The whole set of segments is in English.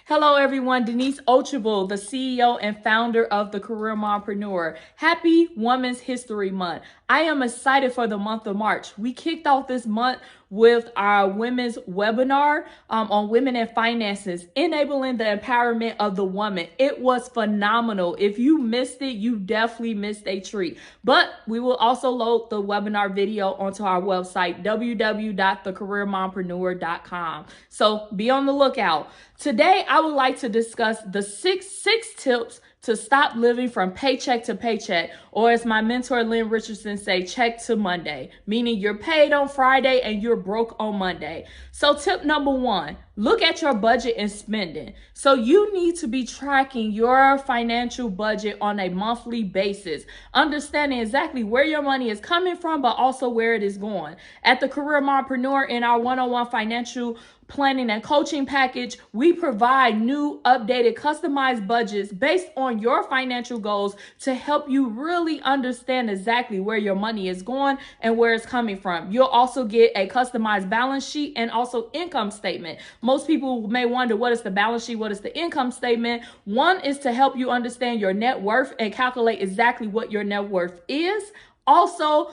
Hello, everyone. Denise Ochabal, the CEO and founder of the Career Mompreneur. Happy Women's History Month. I am excited for the month of March. We kicked off this month with our women's webinar on women and finances, enabling the empowerment of the woman. It was phenomenal. If you missed it, you definitely missed a treat. But we will also load the webinar video onto our website, www.thecareermompreneur.com. So be on the lookout. Today, I would like to discuss the six tips to stop living from paycheck to paycheck, or as my mentor Lynn Richardson say, check to Monday, meaning you're paid on Friday and you're broke on Monday. So tip number one, look at your budget and spending. So you need to be tracking your financial budget on a monthly basis, understanding exactly where your money is coming from, but also where it is going. At the Career Mompreneur, in our one-on-one financial planning and coaching package, we provide new, updated, customized budgets based on your financial goals to help you really understand exactly where your money is going and where it's coming from. You'll also get a customized balance sheet and also income statement. Most people may wonder, what is the balance sheet? What is the income statement? One is to help you understand your net worth and calculate exactly what your net worth is. Also,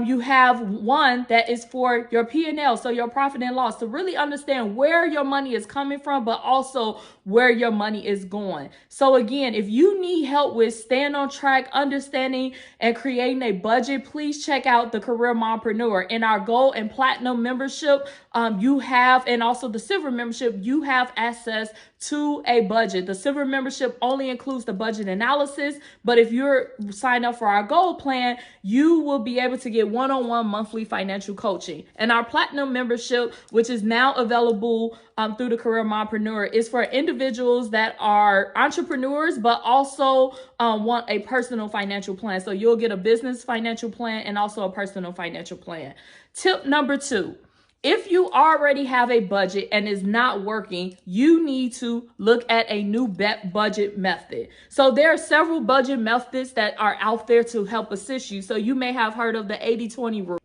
you have one that is for your P&L, so your profit and loss, to really understand where your money is coming from, but also where your money is going. So again, if you need help with staying on track, understanding and creating a budget, please check out the Career Mompreneur. In our Gold and Platinum membership, you have, and also the Silver membership, you have access to a budget. The Silver membership only includes the budget analysis, but if you're signed up for our Gold plan, you will be able to get one-on-one monthly financial coaching. And our Platinum membership, which is now available through the Career Mompreneur, is for individuals that are entrepreneurs, but also want a personal financial plan. So you'll get a business financial plan and also a personal financial plan. Tip number two. If you already have a budget and it's not working, you need to look at a new budget method. So there are several budget methods that are out there to help assist you. So you may have heard of the 80-20 rule.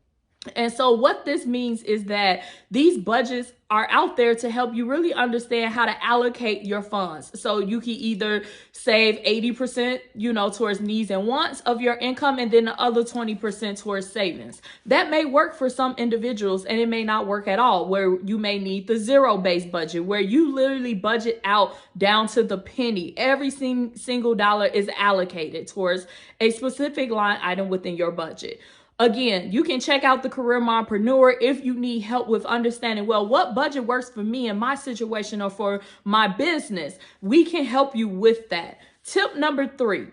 And so what this means is that these budgets are out there to help you really understand how to allocate your funds. So you can either save 80%, towards needs and wants of your income, and then the other 20% towards savings. That may work for some individuals, and it may not work at all, where you may need the zero-based budget, where you literally budget out down to the penny. Every single dollar is allocated towards a specific line item within your budget. Again, you can check out the Career Mompreneur if you need help with understanding, well, what budget works for me in my situation or for my business. We can help you with that. Tip number three,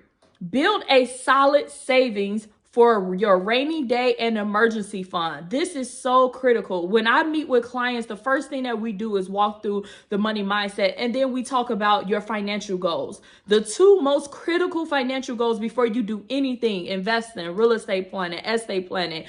build a solid savings for your rainy day and emergency fund. This is so critical. When I meet with clients, the first thing that we do is walk through the money mindset, and then we talk about your financial goals. The two most critical financial goals before you do anything, investing, real estate planning, estate planning,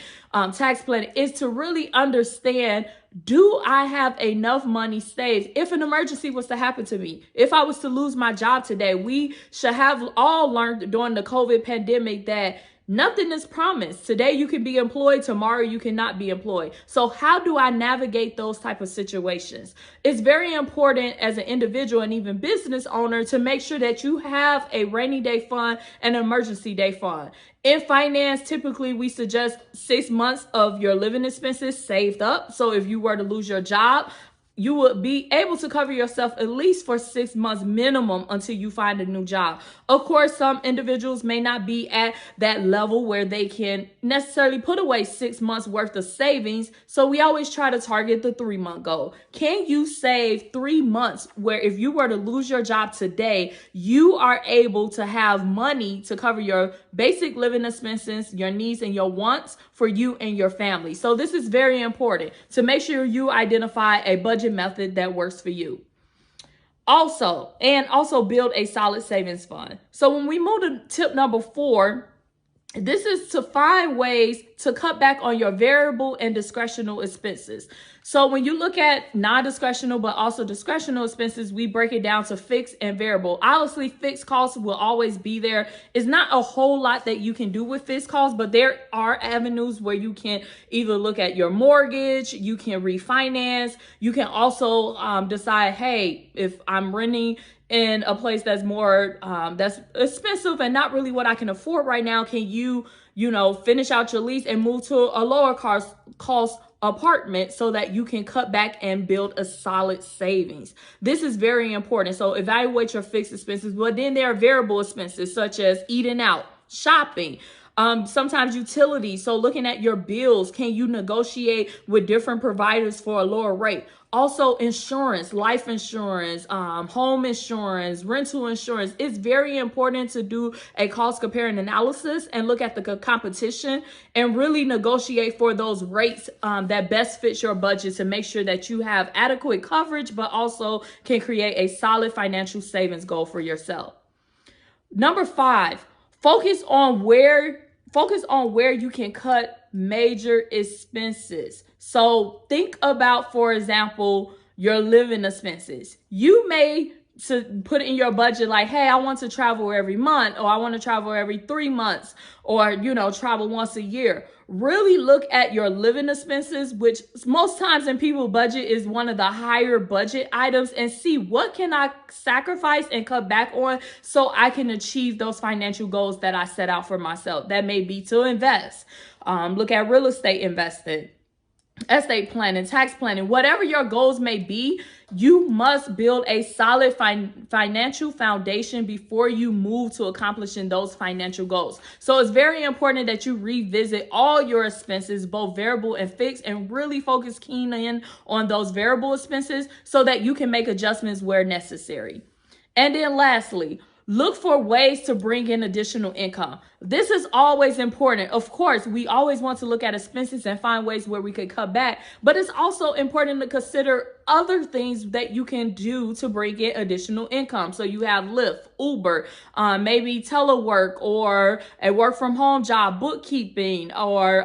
tax planning, is to really understand, do I have enough money saved if an emergency was to happen to me? If I was to lose my job today, we should have all learned during the COVID pandemic that nothing is promised. Today you can be employed, tomorrow you cannot be employed. So how do I navigate those type of situations? It's very important as an individual and even business owner to make sure that you have a rainy day fund and an emergency day fund. In finance, typically we suggest 6 months of your living expenses saved up. So if you were to lose your job, you would be able to cover yourself at least for 6 months minimum until you find a new job. Of course, some individuals may not be at that level where they can necessarily put away 6 months worth of savings. So we always try to target the 3-month goal. Can you save 3 months where if you were to lose your job today, you are able to have money to cover your basic living expenses, your needs and your wants for you and your family? So this is very important to make sure you identify a budget method that works for you. Also build a solid savings fund. So when we move to tip number 4, this is to find ways to cut back on your variable and discretional expenses. So when you look at non-discretional but also discretional expenses, we break it down to fixed and variable. Obviously, fixed costs will always be there. It's not a whole lot that you can do with fixed costs, but there are avenues where you can either look at your mortgage, you can refinance, you can also decide, hey, if I'm renting in a place that's more that's expensive and not really what I can afford right now, can you finish out your lease and move to a lower cost apartment so that you can cut back and build a solid savings. This is very important. So evaluate your fixed expenses, but then there are variable expenses such as eating out, shopping, sometimes utilities. So looking at your bills, can you negotiate with different providers for a lower rate? Also insurance, life insurance, home insurance, rental insurance. It's very important to do a cost comparing analysis and look at the competition and really negotiate for those rates that best fit your budget to make sure that you have adequate coverage, but also can create a solid financial savings goal for yourself. Number 5, focus on where you can cut major expenses. So think about, for example, your living expenses. You may put in your budget like, hey, I want to travel every month, or I want to travel every 3 months, or, travel once a year. Really look at your living expenses, which most times in people's budget is one of the higher budget items, and see what can I sacrifice and cut back on so I can achieve those financial goals that I set out for myself. That may be to invest. Look at real estate investing, estate planning, tax planning, whatever your goals may be. You must build a solid financial foundation before you move to accomplishing those financial goals. So it's very important that you revisit all your expenses, both variable and fixed, and really focus keen in on those variable expenses so that you can make adjustments where necessary. And then lastly, look for ways to bring in additional income. This is always important. Of course, we always want to look at expenses and find ways where we could cut back, but it's also important to consider other things that you can do to bring in additional income. So you have Lyft, Uber, maybe telework, or a work from home job, bookkeeping, or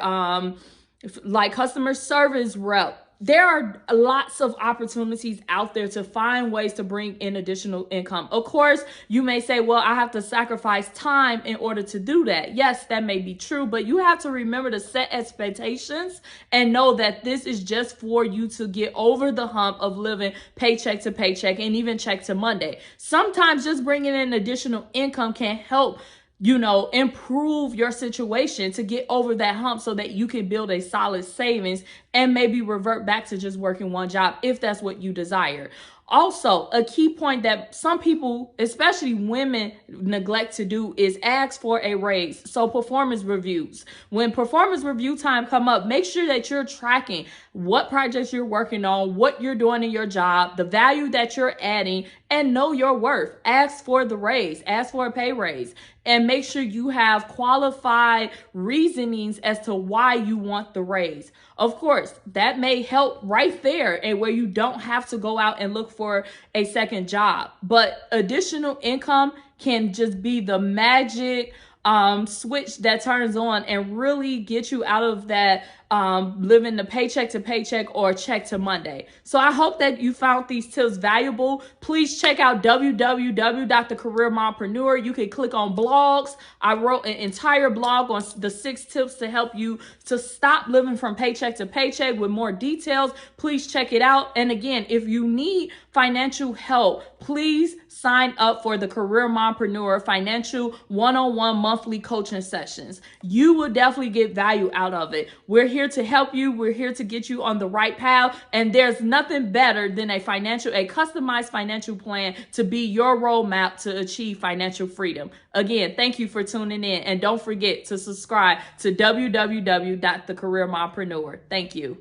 like customer service rep. There are lots of opportunities out there to find ways to bring in additional income. Of course, you may say, well, I have to sacrifice time in order to do that. Yes, that may be true, but you have to remember to set expectations and know that this is just for you to get over the hump of living paycheck to paycheck and even check to Monday. Sometimes just bringing in additional income can help improve your situation to get over that hump so that you can build a solid savings and maybe revert back to just working one job if that's what you desire. Also, a key point that some people, especially women, neglect to do is ask for a raise. So performance reviews. When performance review time come up, make sure that you're tracking what projects you're working on, what you're doing in your job, the value that you're adding, and know your worth. Ask for the raise, ask for a pay raise, and make sure you have qualified reasonings as to why you want the raise. Of course, that may help right there and where you don't have to go out and look for a second job. But additional income can just be the magic switch that turns on and really get you out of that living the paycheck to paycheck or check to Monday. So I hope that you found these tips valuable. Please check out www.Career Mompreneur. You can click on blogs. I wrote an entire blog on the 6 tips to help you to stop living from paycheck to paycheck with more details. Please check it out. And again, if you need financial help, please sign up for the Career Mompreneur Financial One-on-One monthly coaching sessions. You will definitely get value out of it. We're here to help you. We're here to get you on the right path. And there's nothing better than a customized financial plan to be your roadmap to achieve financial freedom. Again, thank you for tuning in. And don't forget to subscribe to www.The Mompreneur. Thank you.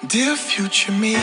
Dear future me,